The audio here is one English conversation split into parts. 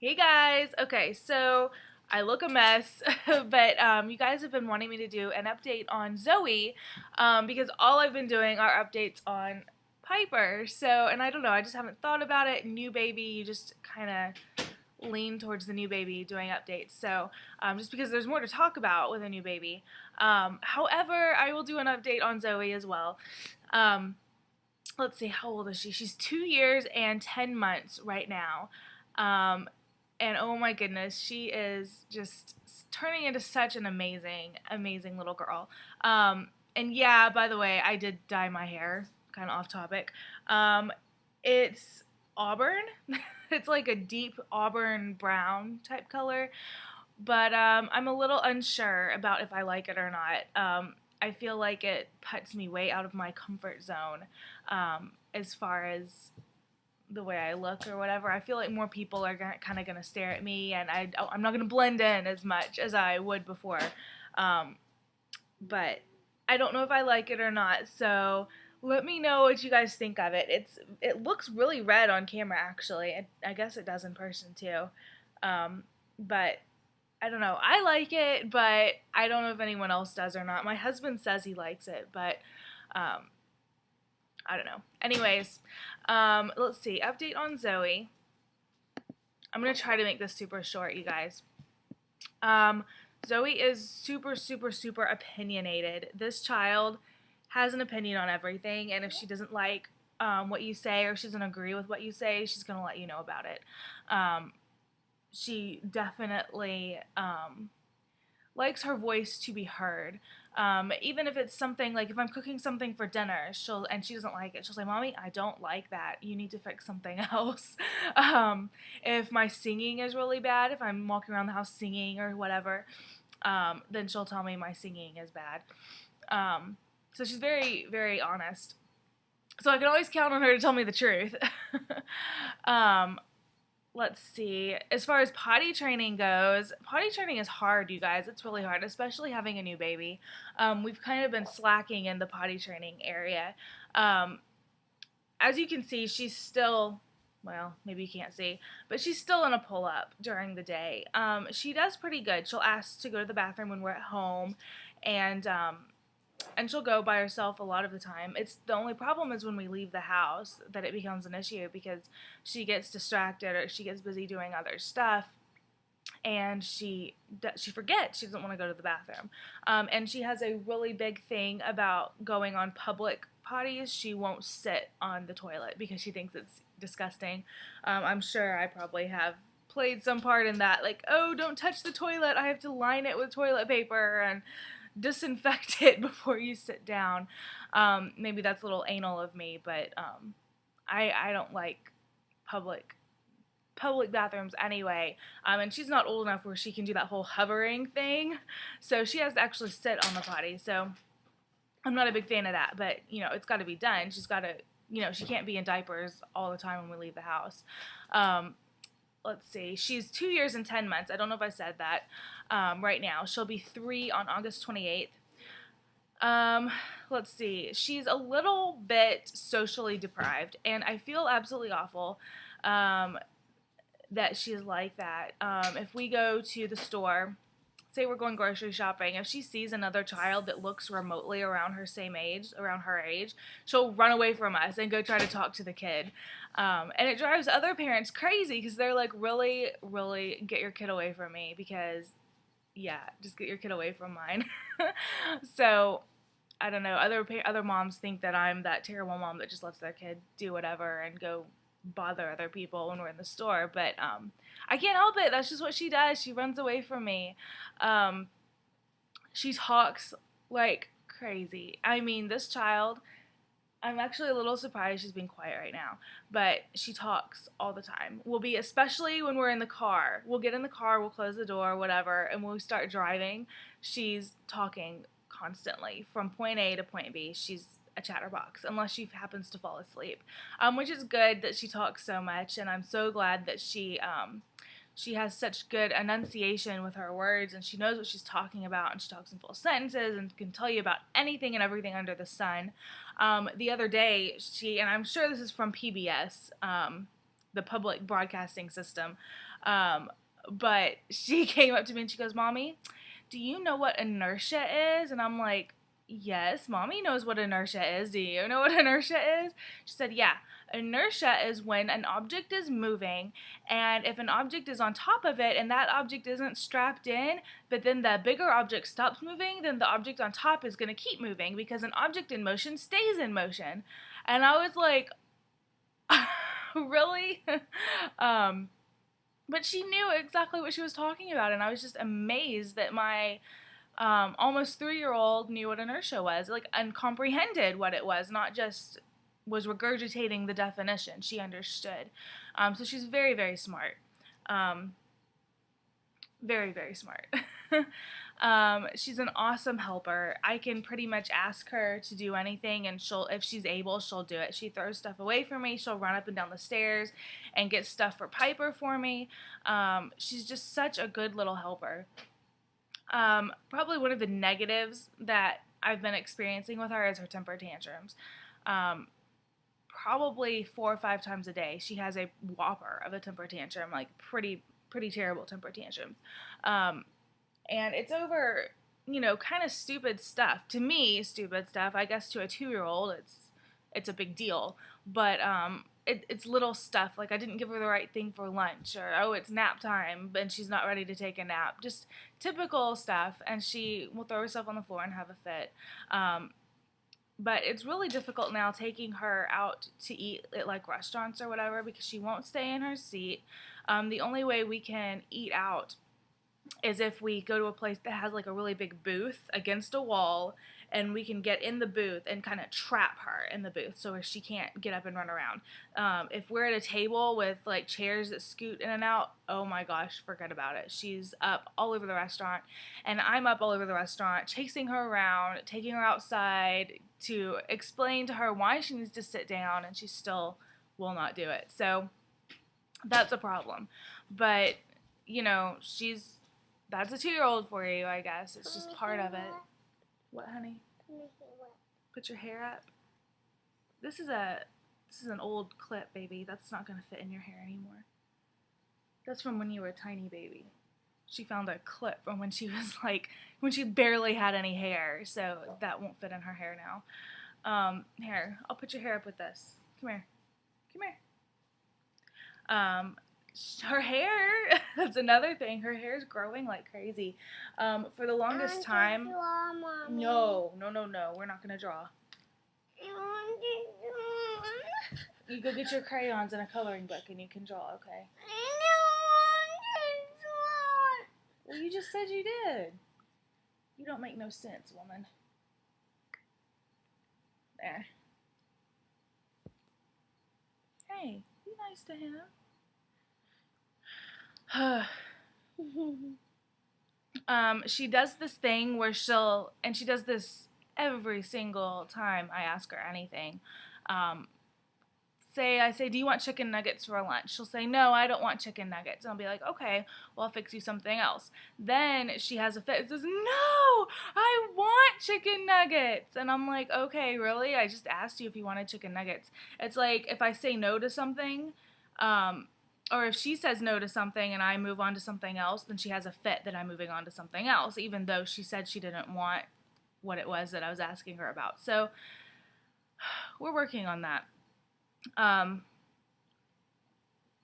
Hey guys! Okay, so I look a mess, but you guys have been wanting me to do an update on Zoe because all I've been doing are updates on Piper. So, and I don't know, I just haven't thought about it. New baby, you just kind of lean towards the new baby doing updates. So, just because there's more to talk about with a new baby. However, I will do an update on Zoe as well. Um, let's see, how old is she? She's 2 years and 10 months right now. Um, and oh my goodness, she is just turning into such an amazing, amazing little girl. And yeah, by the way, I did dye my hair, kind of off topic. It's auburn. It's like a deep auburn brown type color, but I'm a little unsure about if I like it or not. I feel like it puts me way out of my comfort zone as far as the way I look or whatever. I feel like more people are kind of going to stare at me, and I'm not going to blend in as much as I would before. Um, but I don't know if I like it or not, so let me know what you guys think of it. It looks really red on camera, actually. I guess it does in person too. But I don't know. I like it, but I don't know if anyone else does or not. My husband says he likes it, but um, I don't know. Anyways, let's see. Update on Zoe. I'm going to try to make this super short, you guys. Zoe is super, super, super opinionated. This child has an opinion on everything, and if she doesn't like what you say or she doesn't agree with what you say, she's going to let you know about it. She definitely likes her voice to be heard. Even if it's something like if I'm cooking something for dinner, and she doesn't like it, she'll say, "Mommy, I don't like that. You need to fix something else." If my singing is really bad, if I'm walking around the house singing or whatever, then she'll tell me my singing is bad. So she's very, very honest. So I can always count on her to tell me the truth. um, let's see. As far as potty training goes, potty training is hard, you guys. It's really hard, especially having a new baby. We've kind of been slacking in the potty training area. Um, as you can see, she's still, well, maybe you can't see, but she's still in a pull up during the day. She does pretty good. She'll ask to go to the bathroom when we're at home, and she'll go by herself a lot of the time. It's the only problem is when we leave the house that it becomes an issue because she gets distracted or she gets busy doing other stuff, and she forgets she doesn't want to go to the bathroom. And she has a really big thing about going on public potties. She won't sit on the toilet because she thinks it's disgusting. I'm sure I probably have played some part in that, like, oh, don't touch the toilet, I have to line it with toilet paper and disinfect it before you sit down. Maybe that's a little anal of me, but I don't like public bathrooms anyway. And she's not old enough where she can do that whole hovering thing, so she has to actually sit on the potty. So I'm not a big fan of that, but it's got to be done. She's got to, she can't be in diapers all the time when we leave the house. Let's see, she's 2 years and 10 months. I don't know if I said that. Right now, she'll be 3 on August 28th. Let's see, she's a little bit socially deprived, and I feel absolutely awful that she's like that. If we go to the store, say we're going grocery shopping, if she sees another child that looks remotely around her age, she'll run away from us and go try to talk to the kid. And it drives other parents crazy because they're like, really, really get your kid away from me because, yeah, just get your kid away from mine. So, I don't know, other moms think that I'm that terrible mom that just lets their kid do whatever and go bother other people when we're in the store, but I can't help it. That's just what she does. She runs away from me. She talks like crazy. I mean, this child, I'm actually a little surprised she's being quiet right now, but she talks all the time. Especially when we're in the car. We'll get in the car, we'll close the door, whatever, and when we start driving, she's talking constantly from point A to point B. She's a chatterbox unless she happens to fall asleep, which is good that she talks so much, and I'm so glad that she has such good enunciation with her words, and she knows what she's talking about, and she talks in full sentences and can tell you about anything and everything under the sun. The other day, and I'm sure this is from PBS, the public broadcasting system, But she came up to me and she goes, Mommy, do you know what inertia is? And I'm like, yes, Mommy knows what inertia is. Do you know what inertia is? She said, yeah. Inertia is when an object is moving, and if an object is on top of it and that object isn't strapped in, but then the bigger object stops moving, then the object on top is going to keep moving because an object in motion stays in motion. And I was like, really? But she knew exactly what she was talking about, and I was just amazed that my almost 3-year-old knew what inertia was, like, and comprehended what it was, not just was regurgitating the definition. She understood. So she's very, very smart. Very, very smart. She's an awesome helper. I can pretty much ask her to do anything, and if she's able, she'll do it. She throws stuff away for me. She'll run up and down the stairs and get stuff for Piper for me. She's just such a good little helper. Probably one of the negatives that I've been experiencing with her is her temper tantrums. Probably 4 or 5 times a day, she has a whopper of a temper tantrum, like pretty terrible temper tantrums. And it's over, kind of stupid stuff. To me, stupid stuff. I guess to a 2-year-old, it's a big deal. But it's little stuff, like I didn't give her the right thing for lunch, or oh, it's nap time and she's not ready to take a nap. Just typical stuff, and she will throw herself on the floor and have a fit. But it's really difficult now taking her out to eat at like restaurants or whatever, because she won't stay in her seat. The only way we can eat out is if we go to a place that has like a really big booth against a wall, and we can get in the booth and kind of trap her in the booth so she can't get up and run around. If we're at a table with like chairs that scoot in and out, oh my gosh, forget about it. She's up all over the restaurant, and I'm up all over the restaurant, chasing her around, taking her outside to explain to her why she needs to sit down, and she still will not do it. So that's a problem. But, that's a 2-year-old for you, I guess. It's just part of it. What, honey? Put your hair up. This is an old clip, baby. That's not gonna fit in your hair anymore. That's from when you were a tiny baby. She found a clip from when she barely had any hair, so that won't fit in her hair now. Here, I'll put your hair up with this. Come here. Her hair, that's another thing. Her hair is growing like crazy. For the longest time. Draw, Mommy. No. We're not gonna draw. You go get your crayons and a coloring book and you can draw, okay? Well, you just said you did. You don't make no sense, woman. There. Hey, be nice to him. She does this thing where she does this every single time I ask her anything. I say, do you want chicken nuggets for lunch? She'll say, no, I don't want chicken nuggets. And I'll be like, okay, well, I'll fix you something else. Then she has a fit and says, no, I want chicken nuggets. And I'm like, okay, really? I just asked you if you wanted chicken nuggets. It's like if I say no to something, or if she says no to something and I move on to something else, then she has a fit that I'm moving on to something else, even though she said she didn't want what it was that I was asking her about. So we're working on that.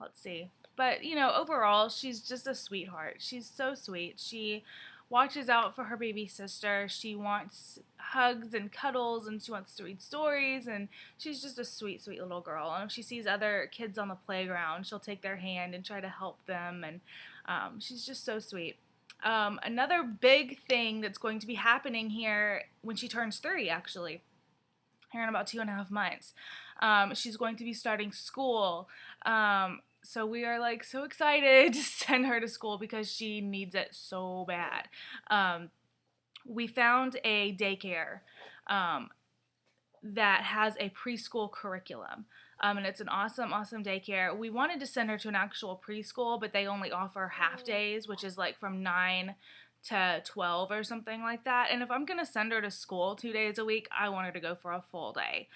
Let's see. But, overall, she's just a sweetheart. She's so sweet. She watches out for her baby sister. She wants hugs and cuddles, and she wants to read stories, and she's just a sweet, sweet little girl. And if she sees other kids on the playground, she'll take their hand and try to help them, and she's just so sweet. Another big thing that's going to be happening here when she turns 3, actually, here in about 2.5 months. She's going to be starting school. So we are so excited to send her to school because she needs it so bad. We found a daycare that has a preschool curriculum. And it's an awesome, awesome daycare. We wanted to send her to an actual preschool, but they only offer half days, which is from 9 to 12 or something like that. And if I'm going to send her to school 2 days a week, I want her to go for a full day.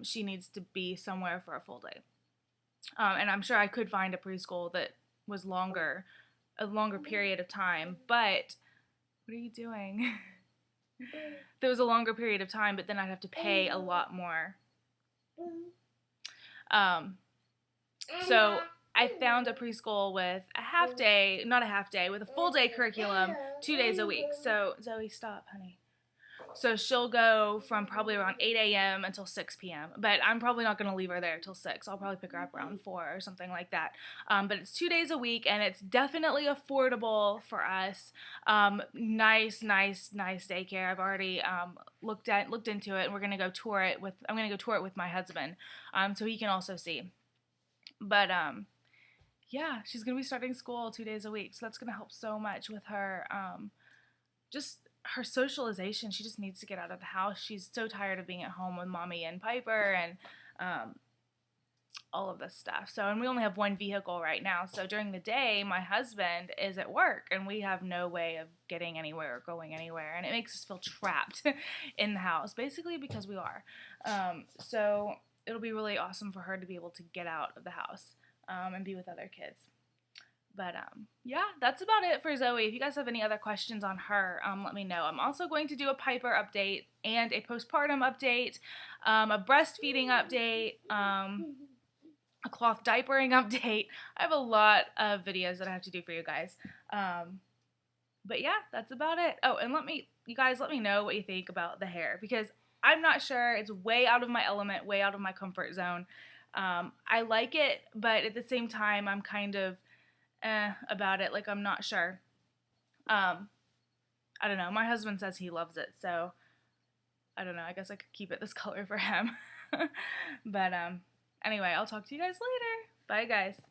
She needs to be somewhere for a full day. And I'm sure I could find a preschool that was longer, a longer period of time. But what are you doing? There was a longer period of time, but then I'd have to pay a lot more. So I found a preschool with a half day, not a half day, with a full day curriculum, 2 days a week. So Zoe, stop, honey. So she'll go from probably around 8 a.m. until 6 p.m. But I'm probably not going to leave her there till 6. I'll probably pick her up around 4 or something like that. But it's 2 days a week, and it's definitely affordable for us. Nice daycare. I've already looked into it, and we're going to go tour it with. I'm going to go tour it with my husband, so he can also see. But yeah, she's going to be starting school 2 days a week, so that's going to help so much with her. Just her socialization. She just needs to get out of the house. She's so tired of being at home with Mommy and Piper and all of this stuff. So, and we only have one vehicle right now. So during the day, my husband is at work and we have no way of getting anywhere or going anywhere. And it makes us feel trapped in the house, basically because we are. So it'll be really awesome for her to be able to get out of the house and be with other kids. But yeah, that's about it for Zoe. If you guys have any other questions on her, let me know. I'm also going to do a Piper update and a postpartum update, a breastfeeding update, a cloth diapering update. I have a lot of videos that I have to do for you guys. But yeah, that's about it. Oh, and you guys let me know what you think about the hair, because I'm not sure. It's way out of my element, way out of my comfort zone. I like it, but at the same time, I'm kind of about it. Like, I'm not sure. I don't know. My husband says he loves it, so I don't know. I guess I could keep it this color for him. But anyway, I'll talk to you guys later. Bye, guys.